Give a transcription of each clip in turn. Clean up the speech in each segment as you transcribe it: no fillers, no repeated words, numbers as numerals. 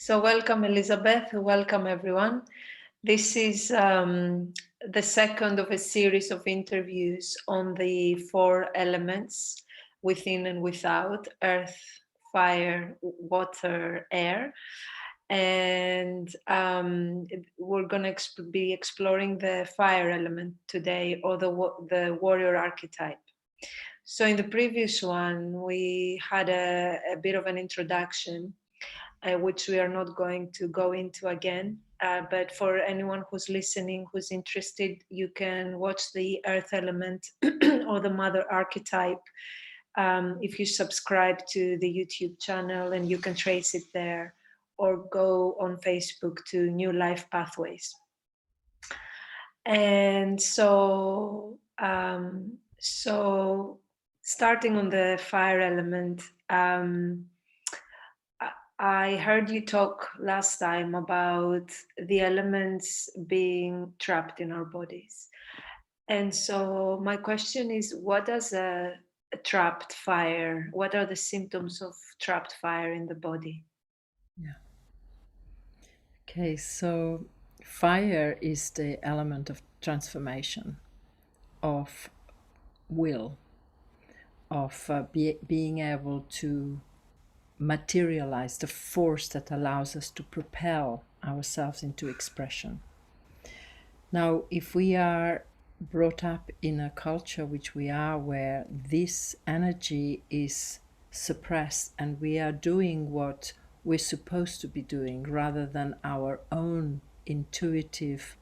So welcome, Elisabeth. Welcome, everyone. This is the second of a series of interviews on the four elements within and without: earth, fire, water, air. And we're going to be exploring the fire element today, or the warrior archetype. So in the previous one, we had a bit of an introduction, which we are not going to go into again. But for anyone who's listening, who's interested, you can watch the earth element or the mother archetype if you subscribe to the YouTube channel, and you can trace it there, or go on Facebook to New Life Pathways. And so starting on the fire element, I heard you talk last time about the elements being trapped in our bodies. And so my question is, what does a trapped fire, what are the symptoms of trapped fire in the body? Yeah. Okay, so fire is the element of transformation, of will, of being able to materialize the force that allows us to propel ourselves into expression. Now, if we are brought up in a culture which we are, where this energy is suppressed and we are doing what we're supposed to be doing rather than our own intuitive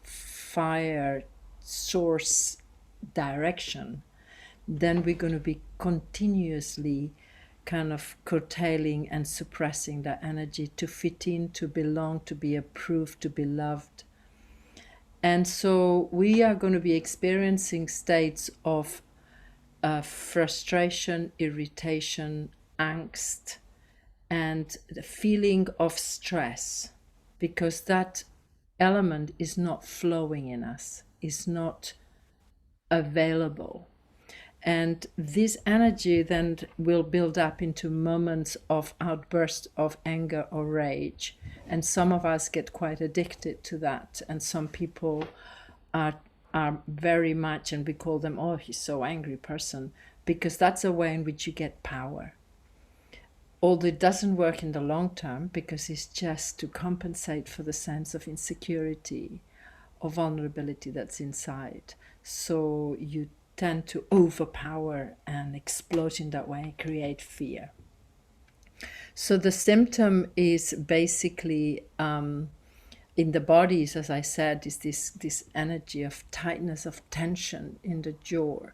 fire source direction, then we're going to be continuously kind of curtailing and suppressing that energy to fit in, to belong, to be approved, to be loved. And so we are going to be experiencing states of frustration, irritation, angst, and the feeling of stress, because that element is not flowing in us, is not available. And this energy then will build up into moments of outburst of anger or rage. And some of us get quite addicted to that. And some people are very much, and we call them, oh, he's so angry person, because that's a way in which you get power. Although it doesn't work in the long term, because it's just to compensate for the sense of insecurity or vulnerability that's inside. So you tend to overpower and explode in that way, create fear. So the symptom is basically in the bodies, as I said, is this energy of tightness, of tension in the jaw,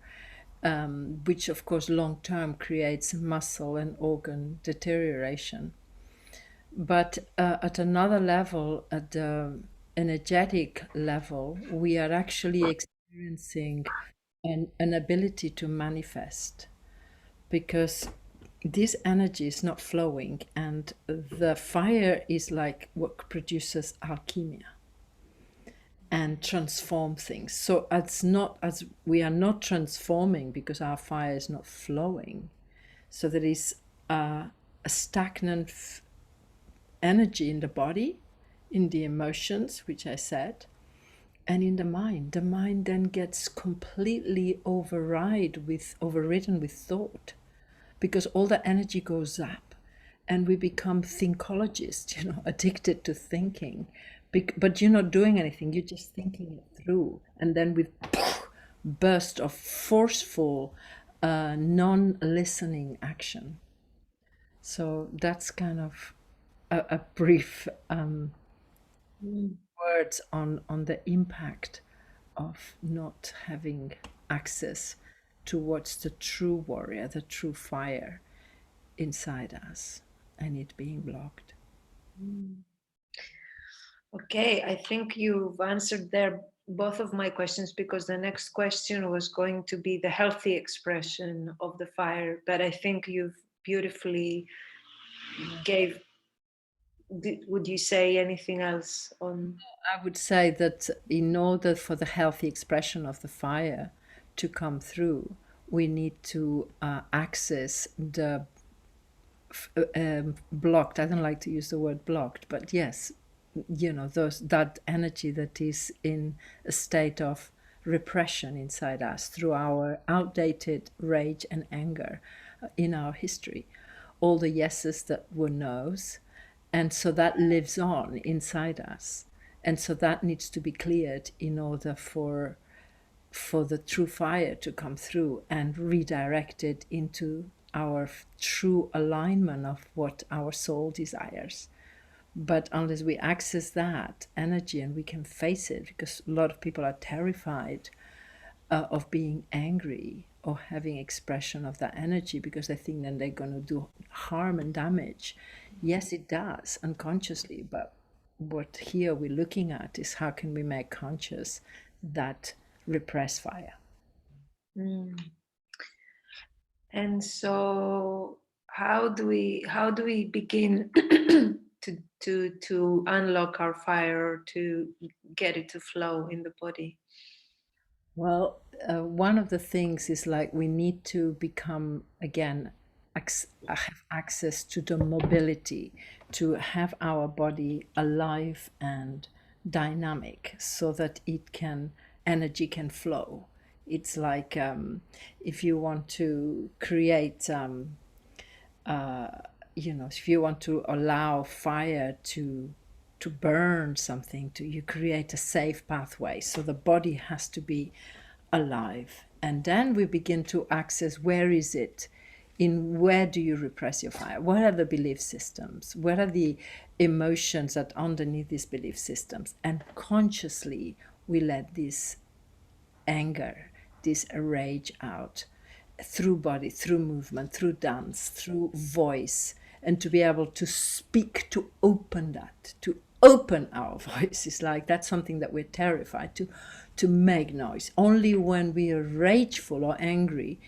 which of course long term creates muscle and organ deterioration. But at another level, at the energetic level, we are actually experiencing an ability to manifest, because this energy is not flowing, and the fire is like what produces alchemy and transform things. So it's not, as we are not transforming because our fire is not flowing. So there is a stagnant energy in the body, in the emotions, which I said, and in the mind. The mind then gets completely overridden with thought, because all the energy goes up and we become thinkologists, addicted to thinking. But you're not doing anything, you're just thinking it through. And then with burst of forceful, non-listening action. So that's kind of a brief words on the impact of not having access towards the true warrior, the true fire inside us, and it being blocked. Okay, I think you've answered there both of my questions, because the next question was going to be the healthy expression of the fire, but I think you've beautifully gave. Would you say anything else on? I would say that in order for the healthy expression of the fire to come through, we need to access the blocked. I don't like to use the word blocked, but yes, that energy that is in a state of repression inside us through our outdated rage and anger in our history, all the yeses that were no's, and so that lives on inside us, and so that needs to be cleared in order for the true fire to come through and redirect it into our true alignment of what our soul desires. But unless we access that energy and we can face it, because a lot of people are terrified of being angry or having expression of that energy because they think then they're going to do harm and damage. Yes, it does unconsciously, but what here we're looking at is how can we make conscious that repressed fire. Mm. And so how do we begin to unlock our fire, to get it to flow in the body? Well, one of the things is like we need to become again have access to the mobility, to have our body alive and dynamic so that energy can flow. It's like if you want to create if you want to allow fire to burn something, to you create a safe pathway, so the body has to be alive, and then we begin to access where is it, in where do you repress your fire, what are the belief systems, what are the emotions that underneath these belief systems, and consciously we let this anger, this rage out through body, through movement, through dance, through voice, and to be able to speak, to open that, to open our voice is like that's something that we're terrified to make noise. Only when we are rageful or angry,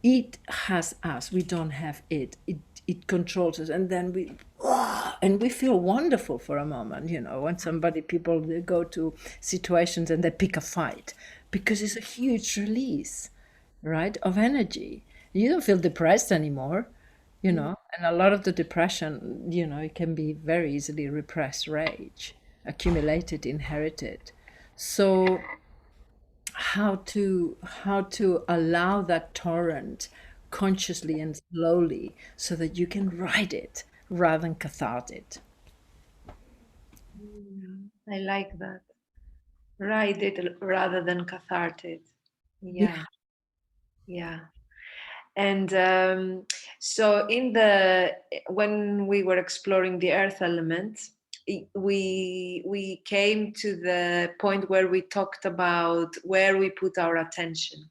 it has us. We don't have it. It controls us, and then we feel wonderful for a moment. When people they go to situations and they pick a fight because it's a huge release, right, of energy. You don't feel depressed anymore, and a lot of the depression, it can be very easily repressed rage, accumulated, inherited. So how to allow that torrent consciously and slowly so that you can ride it rather than cathart it. I like that. Ride it rather than cathartic. Yeah. Yeah, yeah. And so when we were exploring the earth element, we came to the point where we talked about where we put our attention,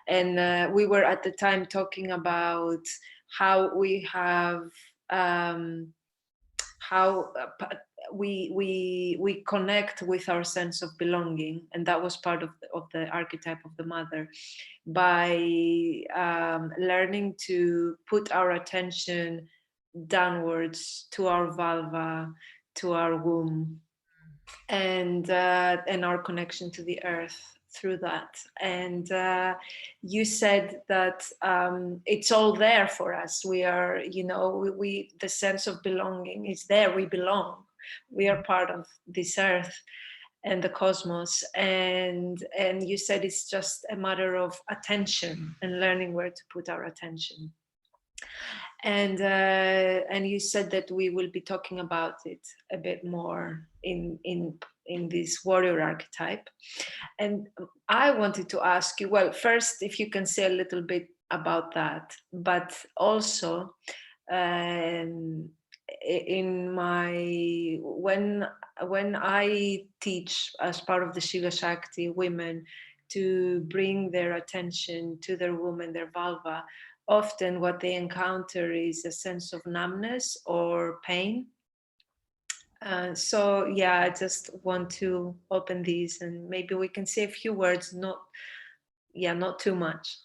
and we were at the time talking about how we have um, how we connect with our sense of belonging, and that was part of the archetype of the mother, by learning to put our attention downwards to our vulva, to our womb, and our connection to the earth through that. And you said that it's all there for us. We are, we the sense of belonging is there. We belong. We are part of this earth and the cosmos. And you said it's just a matter of attention and learning where to put our attention. And you said that we will be talking about it a bit more in this warrior archetype. And I wanted to ask you, well, first, if you can say a little bit about that, but also in my when I teach as part of the Shiva Shakti women to bring their attention to their womb and their vulva, often what they encounter is a sense of numbness or pain. So yeah, I just want to open these, and maybe we can say a few words, not too much.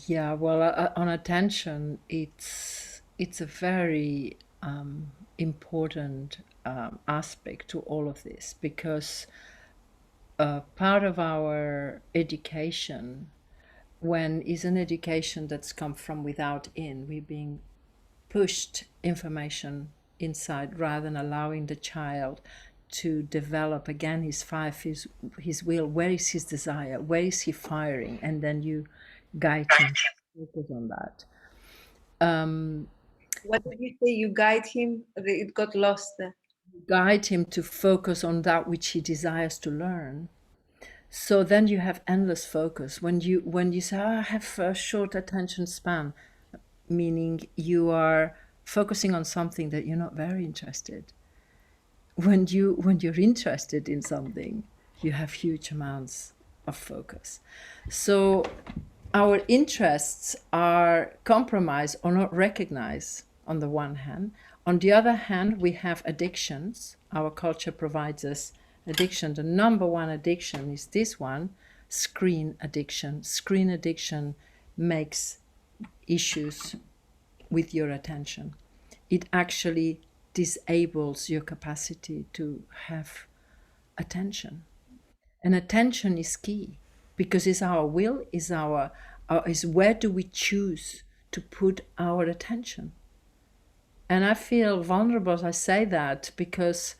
Yeah, well, on attention, it's a very important aspect to all of this, because part of our education when is an education that's come from without in. We're being pushed information inside rather than allowing the child to develop again his five, his will. Where is his desire? Where is he firing? And then you guide him, focus on that. What did you say? You guide him? It got lost there. Guide him to focus on that which he desires to learn. So then you have endless focus. When you say, oh, I have a short attention span, meaning you are focusing on something that you're not very interested. When you're interested in something, you have huge amounts of focus. So our interests are compromised or not recognized on the one hand. On the other hand, we have addictions. Our culture provides us addiction. The number one addiction is this one, screen addiction. Screen addiction makes issues with your attention. It actually disables your capacity to have attention. And attention is key because it's our will, is where do we choose to put our attention. And I feel vulnerable as I say that, because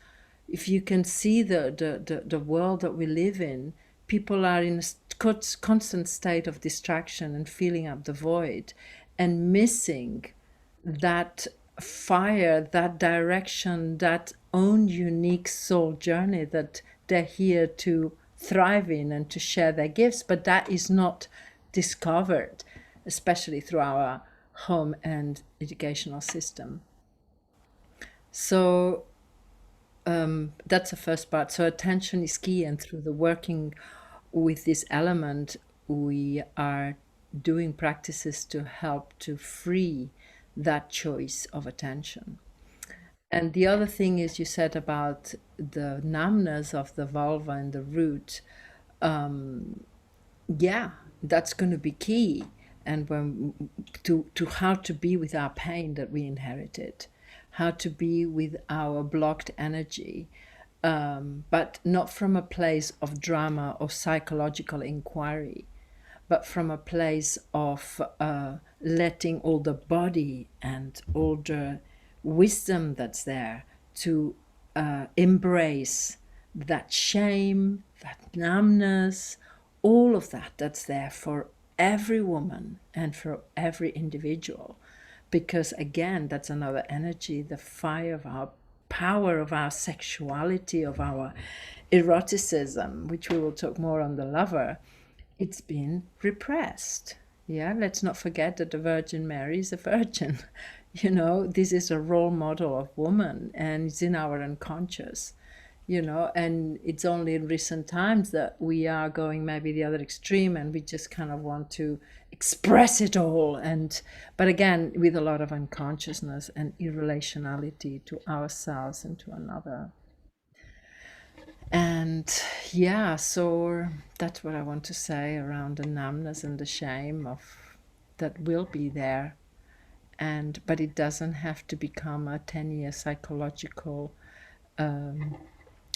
if you can see the world that we live in, people are in a constant state of distraction and filling up the void and missing that fire, that direction, that own unique soul journey that they're here to thrive in and to share their gifts. But that is not discovered, especially through our home and educational system. So that's the first part. So attention is key, and through the working with this element, we are doing practices to help to free that choice of attention. And the other thing is, you said about the numbness of the vulva and the root. Yeah, that's going to be key. And when to how to be with our pain that we inherited, how to be with our blocked energy, but not from a place of drama or psychological inquiry, but from a place of letting all the body and all the wisdom that's there to embrace that shame, that numbness, all of that that's there for every woman and for every individual. Because again, that's another energy, the fire of our power, of our sexuality, of our eroticism, which we will talk more on the lover. It's been repressed. Yeah, let's not forget that the Virgin Mary is a virgin. This is a role model of woman, and it's in our unconscious. And it's only in recent times that we are going maybe the other extreme, and we just kind of want to express it all, but again, with a lot of unconsciousness and irrelationality to ourselves and to another. And yeah, so that's what I want to say around the numbness and the shame of that will be there. But it doesn't have to become a 10-year psychological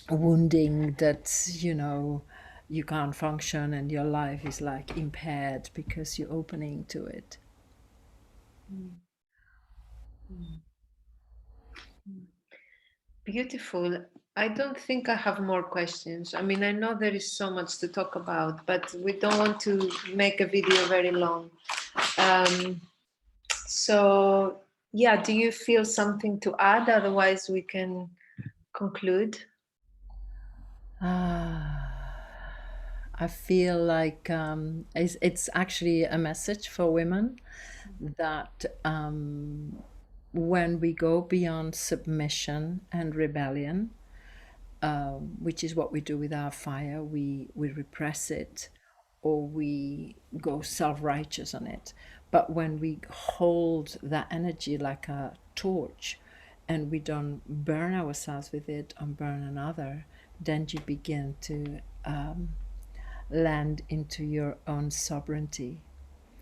wounding that you can't function and your life is like impaired because you're opening to it. Beautiful. I don't think I have more questions. I mean, I know there is so much to talk about, but we don't want to make a video very long. So, yeah, do you feel something to add? Otherwise, we can conclude. I feel like it's actually a message for women that when we go beyond submission and rebellion, which is what we do with our fire, we repress it or we go self-righteous on it. But when we hold that energy like a torch and we don't burn ourselves with it or burn another, then you begin to land into your own sovereignty.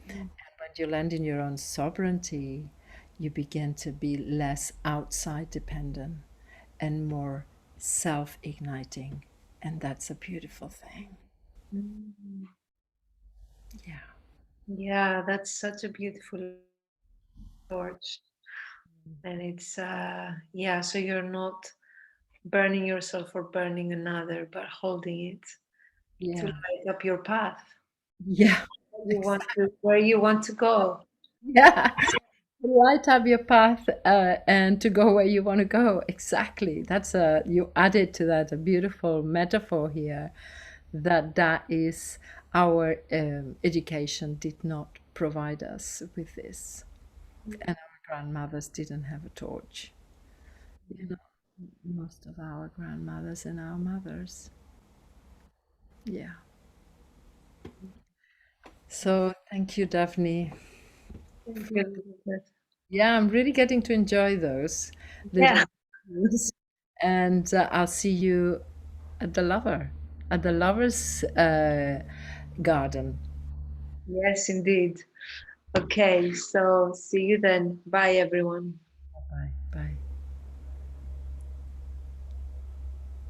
And when you land in your own sovereignty, you begin to be less outside dependent and more self-igniting. And that's a beautiful thing. Yeah. Yeah, that's such a beautiful torch. And it's, yeah, so you're not burning yourself or burning another, but holding it to Yeah. light up your path. Yeah. Where you want to go. Yeah. To light up your path and to go where you want to go. Exactly. That's a you added to that a beautiful metaphor here that is our education did not provide us with this, and our grandmothers didn't have a torch. You know, most of our grandmothers and our mothers. Yeah. So thank you, Daphne. Thank you, Elizabeth. Yeah, I'm really getting to enjoy those Yeah. little things. And I'll see you at the lover's garden. Yes, indeed. Okay, so see you then. Bye, everyone.